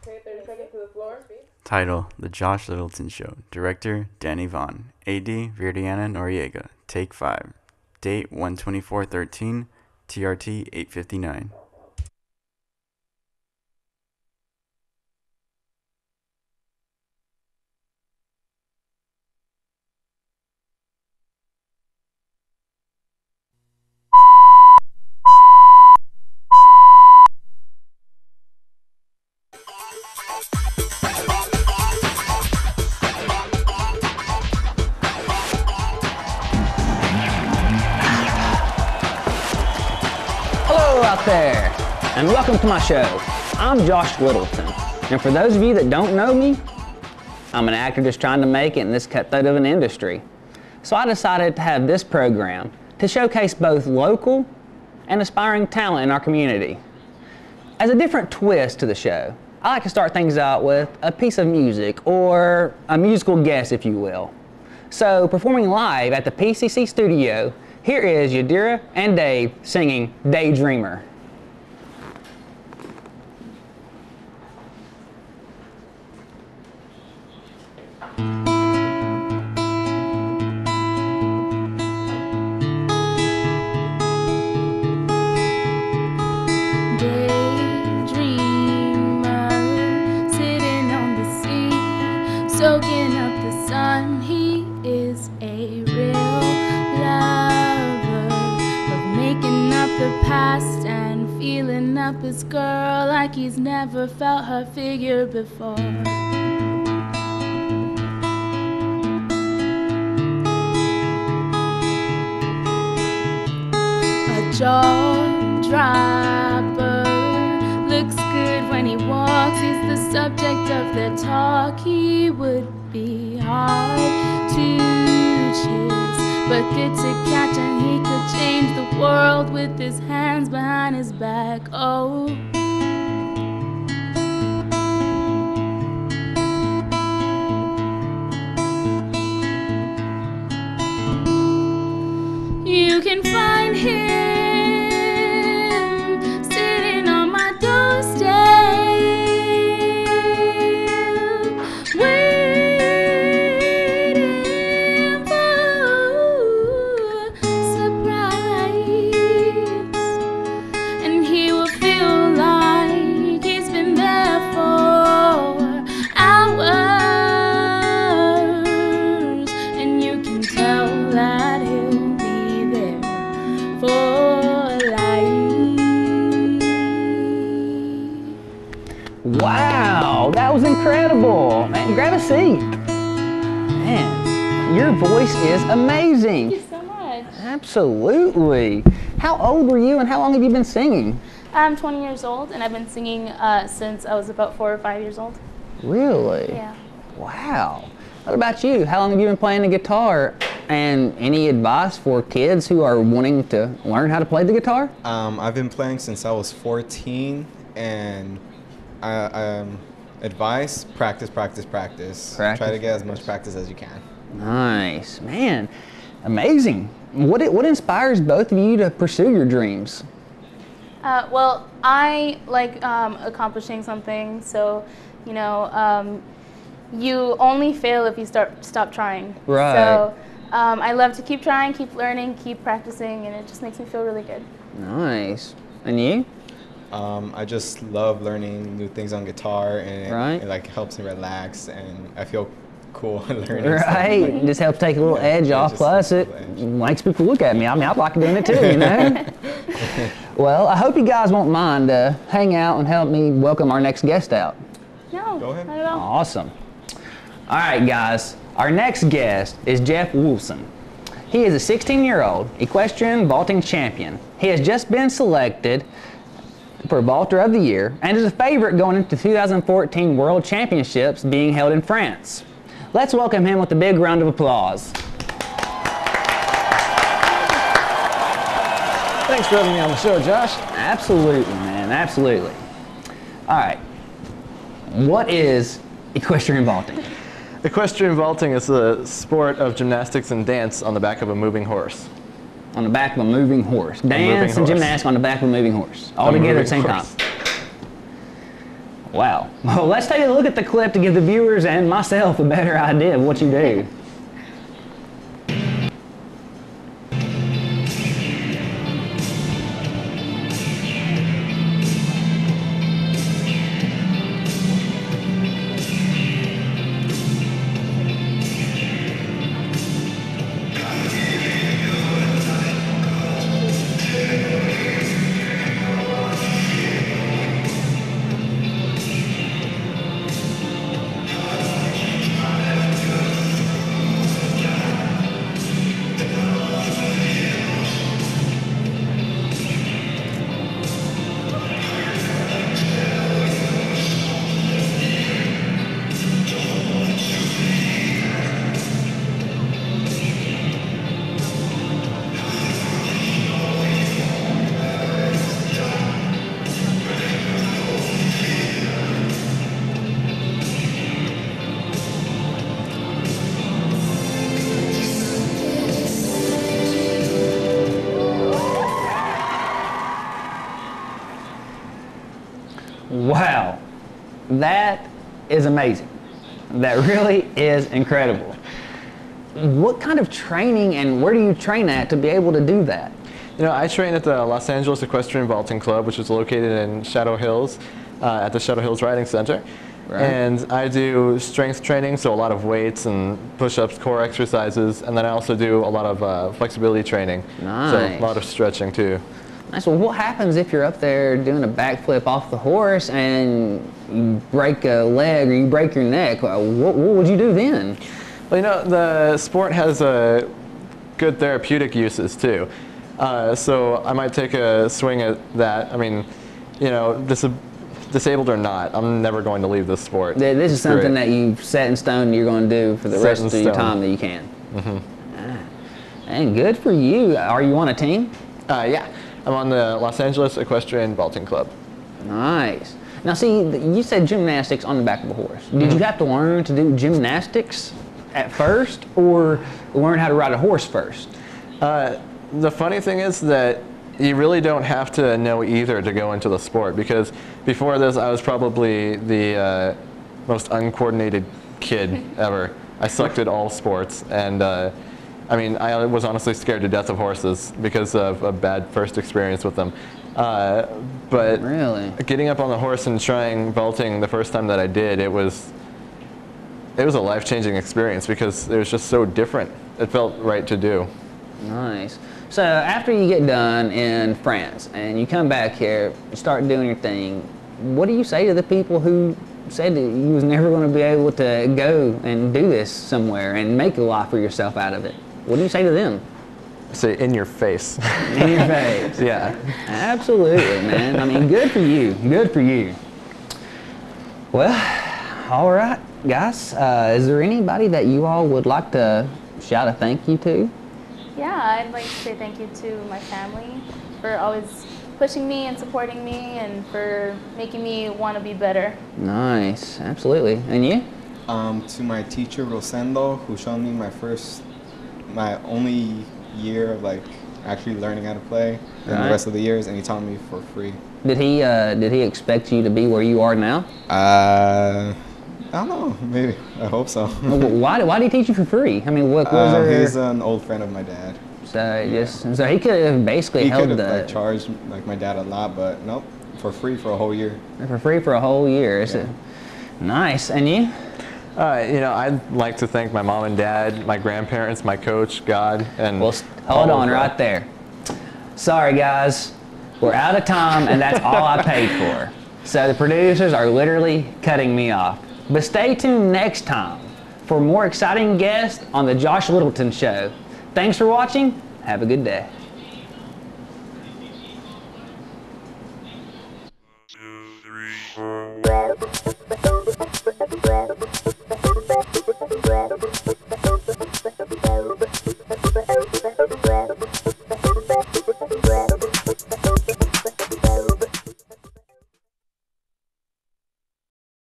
Okay, 30 seconds to the floor. Title, The Josh Littleton Show. Director, Danny Vaughn. A.D., Viridiana Noriega. Take 5. Date, 1/24/13. TRT, 8:59. Hello out there, and welcome to my show. I'm Josh Littleton, and for those of you that don't know me, I'm an actor just trying to make it in this cutthroat of an industry. So I decided to have this program to showcase both local and aspiring talent in our community. As a different twist to the show, I like to start things out with a piece of music, or a musical guest, if you will. So, performing live at the PCC studio, here is Yadira and Dave singing Daydreamer. Soaking up the sun, he is a real lover of making up the past and feeling up his girl like he's never felt her figure before. A jaw dropper, looks good when he walks, he's the subject of their talk. He would be hard to chase, but good to catch, and he could change the world with his hands behind his back. Oh, you can find him sitting on my doorstep, waiting for surprise, and he will feel like he's been there for hours, and you can tell that he'll be there for life. Wow, that was incredible. Man, grab a seat. Man, your voice is amazing. Thank you so much. Absolutely. How old were you and how long have you been singing? I'm 20 years old, and I've been singing since I was about 4 or 5 years old. Really? Yeah. Wow. What about you? How long have you been playing the guitar? And any advice for kids who are wanting to learn how to play the guitar? I've been playing since I was 14, and advice, practice. Try to get as much practice as you can. Nice. Man, amazing. What inspires both of you to pursue your dreams? Well, I like accomplishing something, so, you know, you only fail if you stop trying. Right. So I love to keep trying, keep learning, keep practicing, and it just makes me feel really good. Nice. And you? I just love learning new things on guitar, and Right. it like helps me relax, and I feel cool learning Right. stuff. Like, Just helps take a little edge off. just Plus, it a little edge. makes people look at me. I mean, I'd like doing it too, you know? Well, I hope you guys won't mind to hang out and help me welcome our next guest out. No, Go ahead. not at all. Awesome. All right, guys. Our next guest is Jeff Wilson. He is a 16-year-old equestrian vaulting champion. He has just been selected for Vaulter of the Year and is a favorite going into 2014 World Championships being held in France. Let's welcome him with a big round of applause. Thanks for having me on the show, Josh. Absolutely, man, absolutely. All right, what is equestrian vaulting? Equestrian vaulting is a sport of gymnastics and dance on the back of a moving horse. On the back of a moving horse. Dance and horse. gymnastics on the back of a moving horse. All together at the same time. Wow. Well, let's take a look at the clip to give the viewers and myself a better idea of what you do. Wow, that is amazing. That really is incredible. What kind of training and where do you train at to be able to do that? You know, I train at the Los Angeles Equestrian Vaulting Club, which is located in Shadow Hills, at the Shadow Hills Riding Center. Right. And I do strength training, so a lot of weights and push-ups, core exercises, and then I also do a lot of flexibility training. Nice. So a lot of stretching too. Nice. Well, what happens if you're up there doing a backflip off the horse and you break a leg or you break your neck? What would you do then? Well, you know, the sport has good therapeutic uses too. So I might take a swing at that. I mean, you know, disabled or not, I'm never going to leave this sport. This is It's something great. that you've set in stone and you're going to do for the Set rest in of your stone. time that you can. And good for you. Are you on a team? Yeah, I'm on the Los Angeles Equestrian Vaulting Club. Nice. Now see, you said gymnastics on the back of a horse. Did you have to learn to do gymnastics at first or learn how to ride a horse first? The funny thing is that you really don't have to know either to go into the sport, because before this I was probably the most uncoordinated kid ever. I sucked at all sports, and I mean, I was honestly scared to death of horses because of a bad first experience with them. But Really? getting up on the horse and trying vaulting the first time that I did, it was a life-changing experience because it was just so different. It felt right to do. Nice. So after you get done in France and you come back here, you start doing your thing, what do you say to the people who said that you was never going to be able to go and do this somewhere and make a life for yourself out of it? What do you say to them? Say, in your face. In your face. Yeah. Absolutely, man. I mean, good for you. Good for you. Well, all right, guys. Is there anybody that you all would like to shout a thank you to? Yeah, I'd like to say thank you to my family for always pushing me and supporting me and for making me want to be better. Nice. Absolutely. And you? To my teacher Rosendo, who showed me my only year of like actually learning how to play, and Right. the rest of the years, and he taught me for free. Did he expect you to be where you are now? I don't know, maybe. I hope so. Why did he teach you for free? I mean, what was there? He's an old friend of my dad. So he could have basically He held could have the like charged like my dad a lot, but nope, for free for a whole year. for free for a whole year. Is it nice? And you? You know, I'd like to thank my mom and dad, my grandparents, my coach, God, and Well, hold all on of that. right there. Sorry, guys. We're out of time, and that's all I paid for. So the producers are literally cutting me off. But stay tuned next time for more exciting guests on the Josh Littleton Show. Thanks for watching. Have a good day. 2, 3, 4.